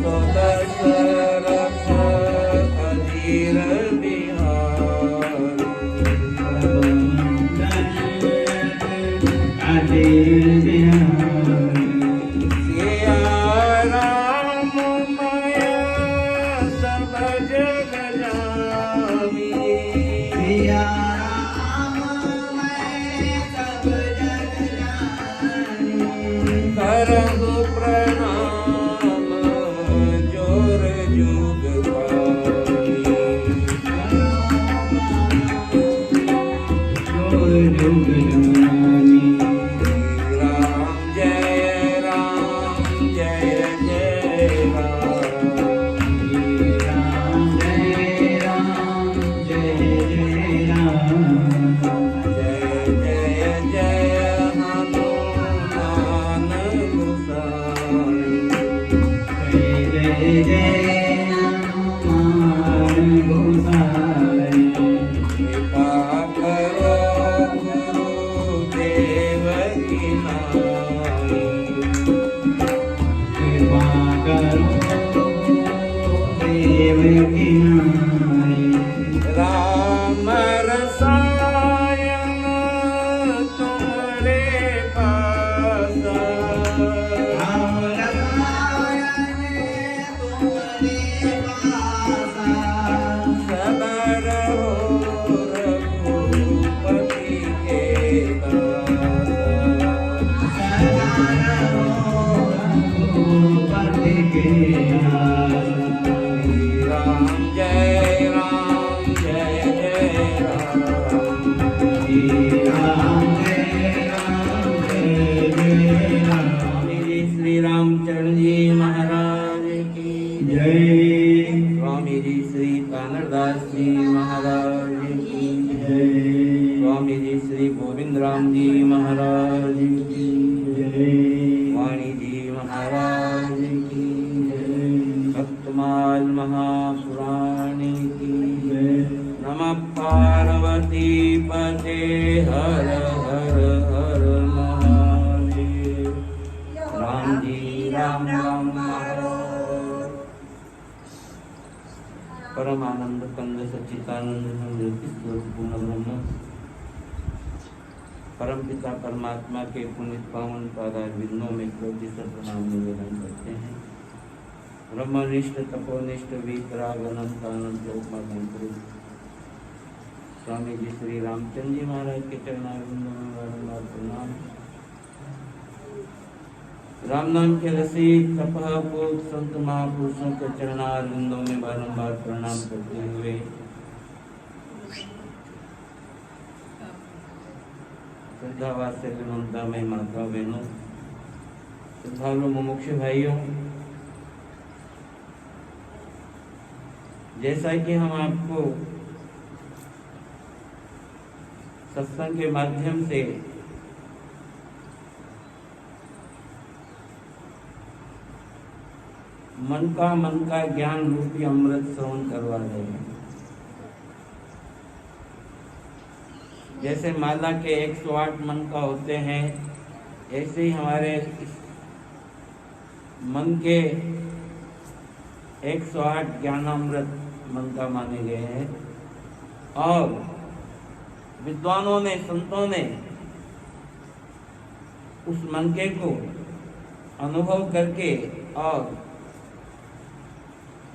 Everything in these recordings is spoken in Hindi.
तो दशरथ अधीर सिया राम माया सब जग जामी सिया राम मैं सब जग जानी करहु प्रणाम जोर जुग पाई जोर जुग जानी राम जय राम जय जय राम राम जय राम जय जय राम जय जय जय हनुमान गोसाई जय जय हनुमान गोसाई कृपा करो गुरुदेव की नाई कृपा करो देव की नाई राम रसायन तुम्हारे पासा राम रसायन तुम्हारे पासा सदा रहो रघुपति के दासा सदा रहो रघुपति के दासा राम जय राम जय जय राम राम जय राम जय जय राम स्वामी जी श्री रामचरण जी महाराज की जय स्वामी जी श्री कानरदास जी महाराज की जय स्वामी जी श्री गोविंद राम जी महाराज की जय वाणी जी महाराज की जय भक्तमाल महापुराणी की जय नमः पार्वती पते हर हर हर महादेव राम जी राम राम महाराज परम आनंद कंद सच्चिदानंद ज्योति स्वरूप पूर्ण ब्रह्म परम पिता परमात्मा के पुनित पावन पादारविंदों में कोटि से प्रणाम निवेदन करते हैं। ब्रह्मनिष्ठ तपोनिष्ठ वीतराग अनंत आनंद मंत्र स्वामी जी श्री रामचंद्र जी महाराज के चरणारविंदों में बारंबार प्रणाम। राम नाम के रसिक तपह पूत संत महापुरुषों के चरणारविंदों में बारंबार प्रणाम करते हुए श्रद्धा वात्सल्य ममता में माता बहनों श्रद्धालु मुमुक्षु भाइयों, जैसा कि हम आपको सत्संग के माध्यम से मन का ज्ञान रूपी अमृत श्रवण करवा रहे हैं। जैसे माला के 108 मन का होते हैं, ऐसे ही हमारे इस मन के 108 ज्ञानामृत मन का माने गए हैं और विद्वानों ने संतों ने उस मनके को अनुभव करके और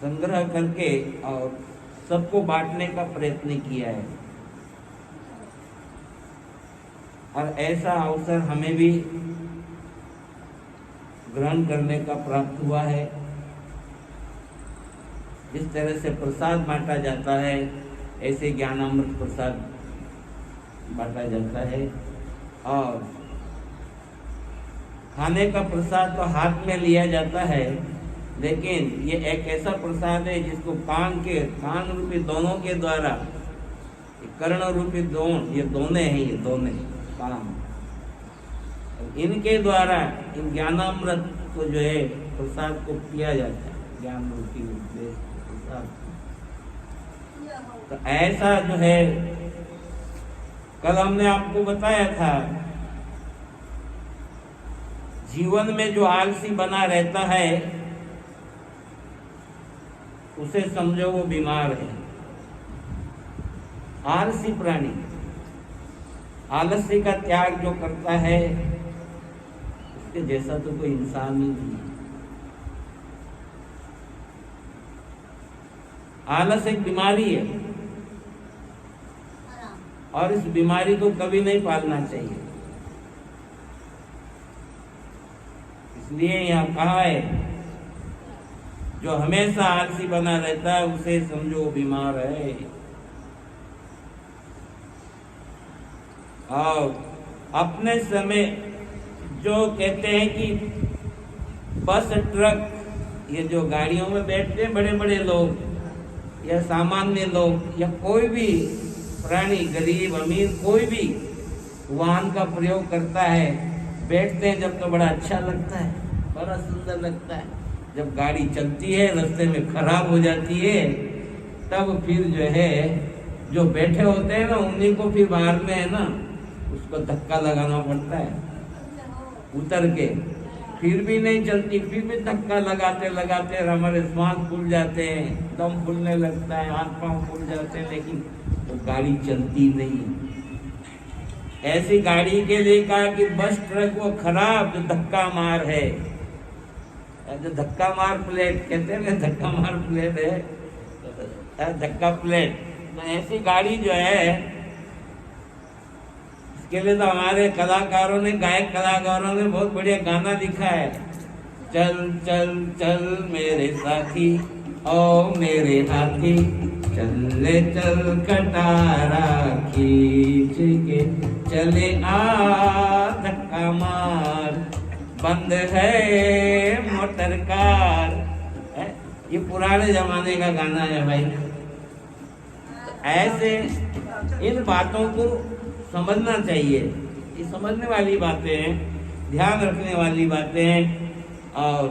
संग्रह करके और सबको बांटने का प्रयत्न किया है और ऐसा अवसर हमें भी ग्रहण करने का प्राप्त हुआ है। जिस तरह से प्रसाद बांटा जाता है ऐसे ज्ञानामृत प्रसाद बांटा जाता है और खाने का प्रसाद तो हाथ में लिया जाता है, लेकिन ये एक ऐसा प्रसाद है जिसको कान रूपी दोनों के द्वारा, कर्ण रूपी ये दोने हैं, ये दोने काम, इनके द्वारा इन ज्ञानामृत को जो है प्रसाद को पिया जाता है, ज्ञान रूपी प्रसाद। तो ऐसा जो है कल हमने आपको बताया था, जीवन में जो आलसी बना रहता है उसे समझो वो बीमार है। आलसी प्राणी, आलस्य का त्याग जो करता है उसके जैसा तो कोई इंसान ही नहीं है। आलस एक बीमारी है और इस बीमारी को कभी नहीं पालना चाहिए। इसलिए यहाँ कहा है जो हमेशा आलसी बना रहता है उसे समझो बीमार है। और अपने समय जो कहते हैं कि बस ट्रक, ये जो गाड़ियों में बैठते हैं बड़े बड़े लोग या सामान्य लोग या कोई भी प्राणी, गरीब अमीर कोई भी वाहन का प्रयोग करता है, बैठते हैं जब तो बड़ा अच्छा लगता है, बड़ा सुंदर लगता है। जब गाड़ी चलती है रास्ते में खराब हो जाती है तब फिर जो है जो बैठे होते हैं ना उन्हीं को फिर बाहर में है ना उसको धक्का लगाना पड़ता है उतर के, फिर भी नहीं चलती, फिर भी धक्का लगाते लगाते हमारे श्वास फूल जाते हैं, दम फूलने लगता है, हाथ पांव फूल जाते हैं, लेकिन वो गाड़ी चलती नहीं। ऐसी गाड़ी के लिए कहा कि बस ट्रक वो खराब जो धक्का मार है, जो धक्का मार प्लेट कहते हैं, धक्का मार प्लेट है, धक्का प्लेट। तो ऐसी गाड़ी जो है इसके लिए तो हमारे कलाकारों ने, गायक कलाकारों ने बहुत बढ़िया गाना लिखा है, चल चल चल मेरे साथी ओ मेरे हाथी, चले चल कटारा खींच के, चले आ धक्का मार, बंद है मोटर कार। ये पुराने जमाने का गाना है भाई। ऐसे इन बातों को समझना चाहिए, ये समझने वाली बातें हैं, ध्यान रखने वाली बातें हैं। और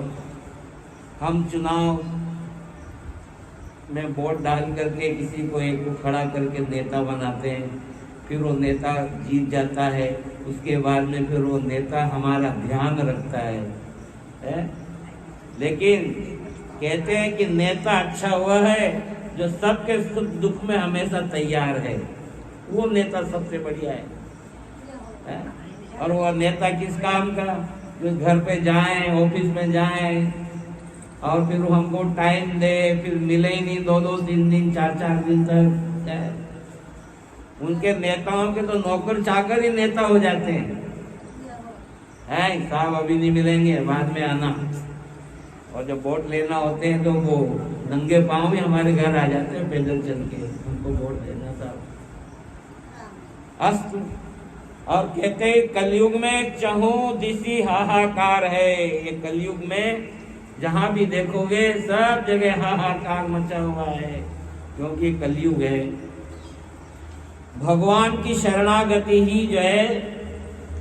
हम चुनाव में वोट डाल करके किसी को एक को खड़ा करके नेता बनाते हैं, फिर वो नेता जीत जाता है, उसके बाद में फिर वो नेता हमारा ध्यान रखता है? लेकिन कहते हैं कि नेता अच्छा हुआ है जो सबके सुख दुख में हमेशा तैयार है, वो नेता सबसे बढ़िया है? और वो नेता किस काम का? जो घर पे जाएं, ऑफिस में जाएं और फिर वो हमको टाइम दे, फिर मिले ही नहीं 2-2, 3-3, 4-4 दिन तक। उनके नेताओं के तो नौकर चाकर ही नेता हो जाते हैं। साहब अभी नहीं मिलेंगे, बाद में आना। और जब वोट लेना होते हैं तो वो नंगे पांव ही हमारे घर आ जाते हैं पैदल चल के, हमको वोट देना साहब। अस्तु। और कहते हैं कलयुग में चहुं दिशि हाहाकार है। ये कलयुग में जहां भी देखोगे सब जगह हाहाकार मचा हुआ है, क्योंकि कलयुग है। भगवान की शरणागति ही जो है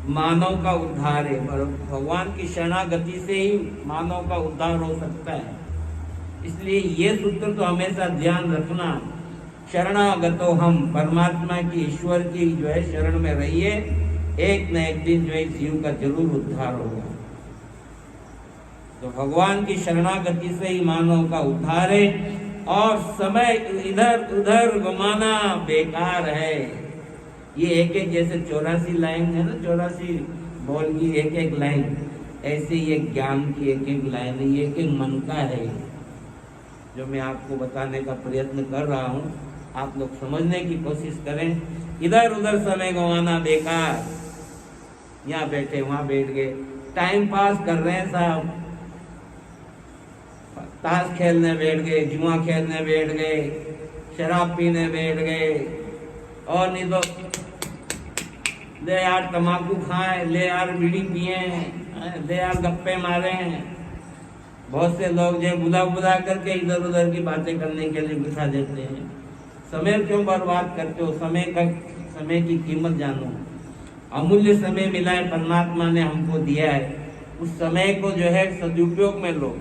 मानव का उद्धार है। भगवान की शरणागति से ही मानव का उद्धार हो सकता है। इसलिए ये सूत्र तो हमेशा ध्यान रखना, शरणागतो हम, परमात्मा की, ईश्वर की जो है शरण में रहिए, एक न एक दिन जो है जीव का जरूर उद्धार होगा। तो भगवान की शरणागति से ही मानव का उद्धार है। और समय इधर उधर घुमाना बेकार है। ये एक एक जैसे 84 लाइन है ना, 84 बॉल की एक एक लाइन, ऐसे ये ज्ञान की एक एक लाइन है, ये एक एक मन का है जो मैं आपको बताने का प्रयत्न कर रहा हूँ। आप लोग समझने की कोशिश करें। इधर उधर समय गंवाना बेकार, यहाँ बैठे वहाँ बैठ गए, टाइम पास कर रहे हैं साहब, ताश खेलने बैठ गए, जुआ खेलने बैठ गए, शराब पीने बैठ गए, और नहीं तो ले यार तम्बाकू खाएं, ले यार बीड़ी पिए, ले यार गप्पे मारे। बहुत से लोग जो बुला बुला करके इधर उधर की बातें करने के लिए बिठा देते हैं। समय क्यों बर्बाद करते हो? समय की कीमत जानो। अमूल्य समय मिला है, परमात्मा ने हमको दिया है, उस समय को जो है सदुपयोग में लो।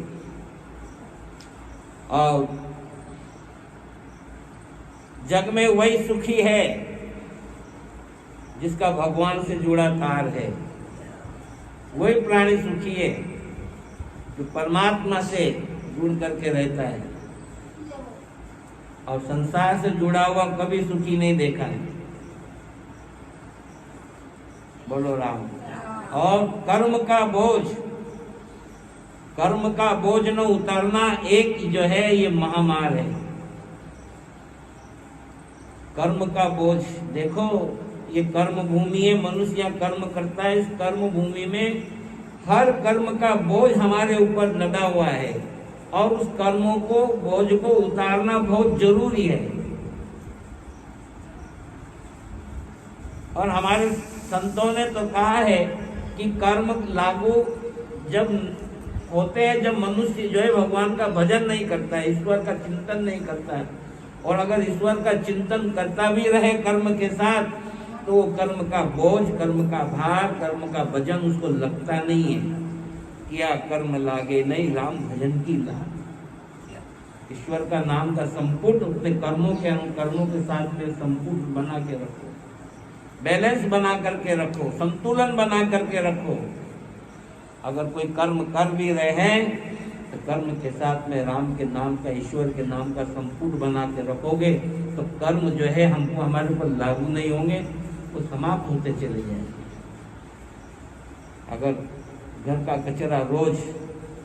और जग में वही सुखी है जिसका भगवान से जुड़ा तार है। वही प्राणी सुखी है जो परमात्मा से जुड़ करके रहता है। और संसार से जुड़ा हुआ कभी सुखी नहीं देखा है। बोलो राम। और कर्म का बोझ न उतारना एक जो है ये महामार है। कर्म का बोझ देखो, ये कर्म भूमि है, मनुष्य यहाँ कर्म करता है। इस कर्म भूमि में हर कर्म का बोझ हमारे ऊपर लदा हुआ है और उस कर्मों को बोझ को उतारना बहुत जरूरी है। और हमारे संतों ने तो कहा है कि कर्म लागू जब होते हैं जब मनुष्य जो है भगवान का भजन नहीं करता है, ईश्वर का चिंतन नहीं करता है। और अगर ईश्वर का चिंतन करता भी रहे कर्म के साथ, तो वो कर्म का बोझ, कर्म का भार, कर्म का भजन उसको लगता नहीं है। क्या कर्म लागे नहीं राम भजन की लाग। ईश्वर का नाम का संपुट अपने कर्मों के साथ में संपुट बना के रखो, बैलेंस बना करके रखो, संतुलन बना करके रखो। अगर कोई कर्म कर भी रहे हैं तो कर्म के साथ में राम के नाम का, ईश्वर के नाम का संपुट बना के रखोगे तो कर्म जो है हमको हमारे ऊपर लागू नहीं होंगे, वो समाप्त होते चले जाएंगे। अगर घर का कचरा रोज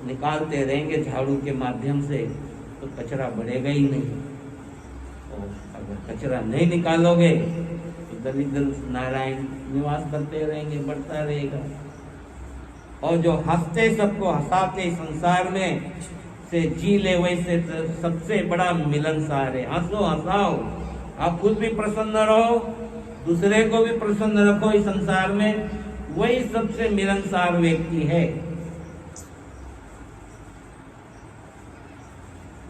निकालते रहेंगे झाड़ू के माध्यम से तो कचरा बढ़ेगा ही नहीं। और अगर कचरा नहीं निकालोगे तो दरिद्र नारायण निवास करते रहेंगे, बढ़ता रहेगा। और जो हंसते सबको हंसाते संसार में से जी ले, वैसे तो सबसे बड़ा मिलनसार है। हंसो हंसाओ, आप खुद भी प्रसन्न रहो, दूसरे को भी प्रसन्न रखो इस संसार में, वही सबसे मिलनसार व्यक्ति है।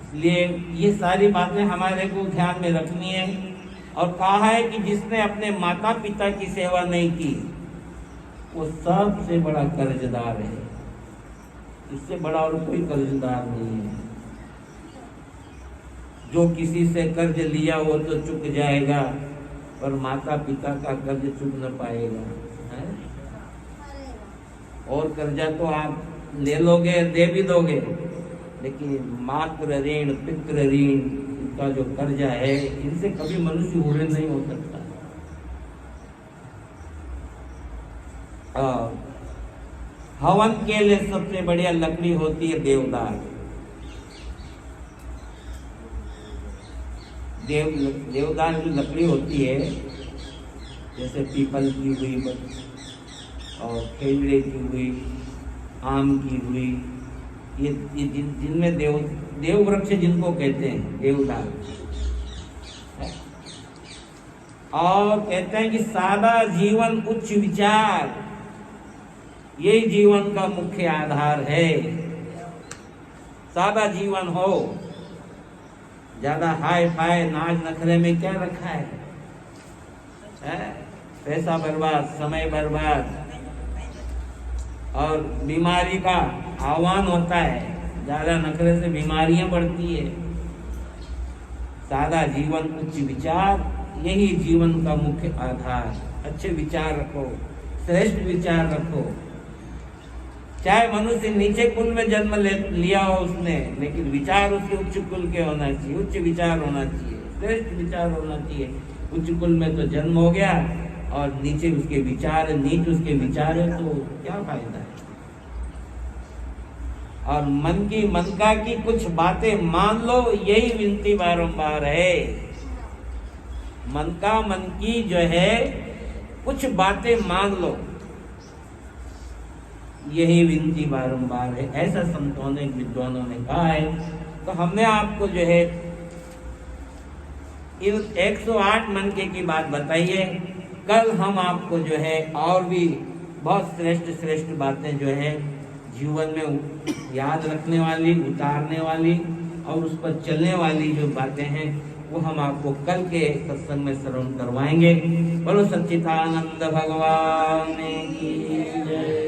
इसलिए ये सारी बातें हमारे को ध्यान में रखनी है। और कहा है कि जिसने अपने माता पिता की सेवा नहीं की वो सबसे बड़ा कर्जदार है। इससे बड़ा और कोई कर्जदार नहीं है। जो किसी से कर्ज लिया वो तो चुक जाएगा, पर माता पिता का कर्ज चुक न पाएगा है? और कर्जा तो आप ले लोगे, दे भी दोगे, लेकिन मातृ ऋण, पितृ ऋण का जो कर्जा है, इनसे कभी मनुष्य उड़े नहीं हो सकता। हवन के लिए सबसे बढ़िया लकड़ी होती है देवदार। देवदार की लकड़ी होती है, जैसे पीपल की हुई और खेजड़े की हुई, आम की हुई, ये जिनमें देव वृक्ष जिनको कहते हैं देवदार। और कहते हैं कि सादा जीवन उच्च विचार, यही जीवन का मुख्य आधार है। सादा जीवन हो, ज्यादा हाय फाय नाच नखरे में क्या रखा है? पैसा बर्बाद, समय बर्बाद, और बीमारी का आह्वान होता है। ज्यादा नखरे से बीमारियां बढ़ती है। सादा जीवन उच्च विचार, यही जीवन का मुख्य आधार। अच्छे विचार रखो, श्रेष्ठ विचार रखो। चाहे मनुष्य नीचे कुल में जन्म लिया हो उसने, लेकिन विचार उसके उच्च कुल के होना चाहिए, उच्च विचार होना चाहिए, श्रेष्ठ विचार होना चाहिए। उच्च कुल में तो जन्म हो गया और नीचे उसके विचार, नीच उसके विचार है, तो क्या फायदा है? और मन की कुछ बातें मान लो, यही विनती बारंबार है। मन की जो है कुछ बातें मान लो, यही विनती बारंबार है। ऐसा संतों ने, विद्वानों ने कहा है। तो हमने आपको जो है इन 108 मनके की बात बताई है। कल हम आपको जो है और भी बहुत श्रेष्ठ बातें जो है जीवन में याद रखने वाली, उतारने वाली और उस पर चलने वाली जो बातें हैं, वो हम आपको कल के सत्संग में श्रवण करवाएंगे। बोलो सच्चिदानंद भगवान की जय।